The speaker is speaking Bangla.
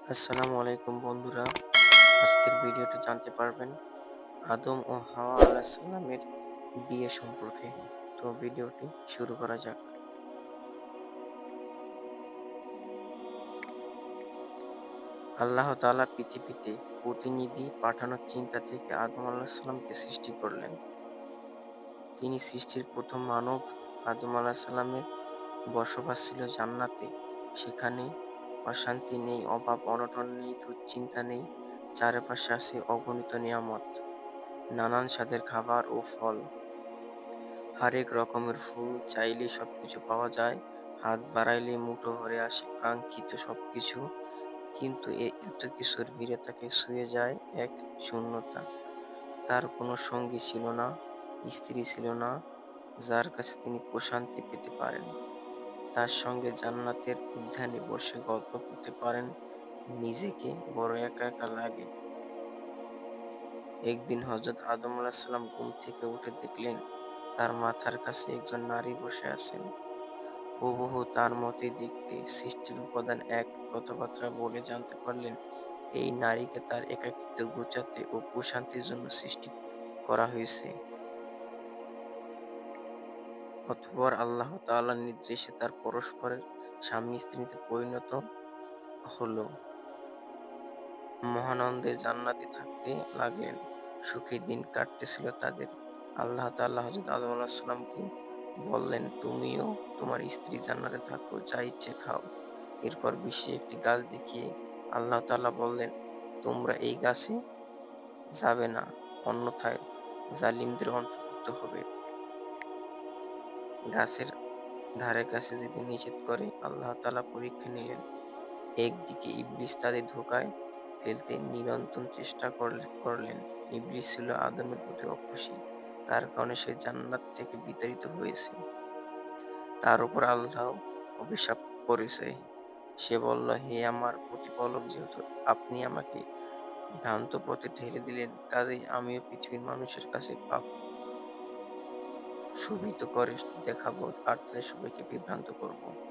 আসসালামু আলাইকুম বন্ধুরা। আজকের ভিডিওতে জানতে পারবেন আদম ও হাওয়া আলাইহিসসালামের বিয়ে সম্পর্কে। তো ভিডিওটি শুরু করা যাক। আল্লাহ তাআলা পৃথিবীতে প্রতিনিধি পাঠানোর চিন্তা থেকে আদম আলাইহিসসালামকে সৃষ্টি করলেন। তিনি সৃষ্টির প্রথম মানব। আদম আলাইহিসসালামের বসবাস ছিল জান্নাতে। সেখানে অশান্তি নেই, অভাব অনটন নেই, দুশ্চিন্তা নেই। চারপাশে আছে অগণিত নিয়ামত, নানান স্বাদের খাবার ও ফল। হরেক রকমের ফুল, চাইলেই সবকিছু পাওয়া যায়। হাত বাড়াইলে মুঠো ভরে আসে কাঙ্ক্ষিত সবকিছু। কিন্তু এত কিছুর ভিড়ে তাকে ছুঁয়ে যায় এক শূন্যতা। তার কোনো সঙ্গী ছিল না, স্ত্রী ছিল না, যার কাছে তিনি প্রশান্তি পেতে পারেন। তার সঙ্গে জান্নাতের উদ্যানে বসে গল্প করতে পারেন। নিজেকে বড় একা একা লাগে। একদিন হযরত আদম আলাইহিসসালাম ঘুম থেকে উঠে দেখলেন তার মাথার কাছে একজন নারী বসে আছেন। হুবহু তার মতোই দেখতে, সৃষ্টির উপাদান এক। কথাবার্তা বলে জানতে পারলেন এই নারীকে তার একাকিত্ব ঘুচাতে ও প্রশান্তির জন্য সৃষ্টি করা হয়েছে। অতঃপর আল্লাহ তাআলার নির্দেশে তার পরস্পরের স্বামী স্ত্রীতে পরিণত হলো। মহানন্দে জান্নাতে থাকতে লাগলেন। সুখে দিন কাটতেছিল তাদের। আল্লাহ তাআলা হযরত আদম আলাইহিসসালামকে বললেন, তুমিও তোমার স্ত্রী জান্নাতে থাকো, যা ইচ্ছে খাও। এরপর বিশেষ একটি গাছ দেখিয়ে আল্লাহ তাআলা বললেন, তোমরা এই গাছে যাবে না, অন্যথায় জালিমদের অন্তর্ভুক্ত হবে। গাছের ধারে কাছে যেতে নিষেধ করে আল্লাহ তাআলা পরীক্ষা নিলেন। একদিকে ইবলীস তাদের ধোঁকায় ফেলতে নিরন্তর চেষ্টা করলেন। ইবলীস ছিল আদমের প্রতি অখুশি। তার কারণে সে জান্নাত থেকে বিতাড়িত হয়েছে। তার উপর আল্লাহ অভিশাপ করেছে। সে বলল, হে আমার প্রতিপালক, যেহেতু আপনি আমাকে ভ্রান্ত পথে ঠেলে দিলেন, কাজেই আমিও পৃথিবীর মানুষের কাছে পাপ শোভিত করে দেখাবো আর তাদের সবাইকে বিভ্রান্ত করব।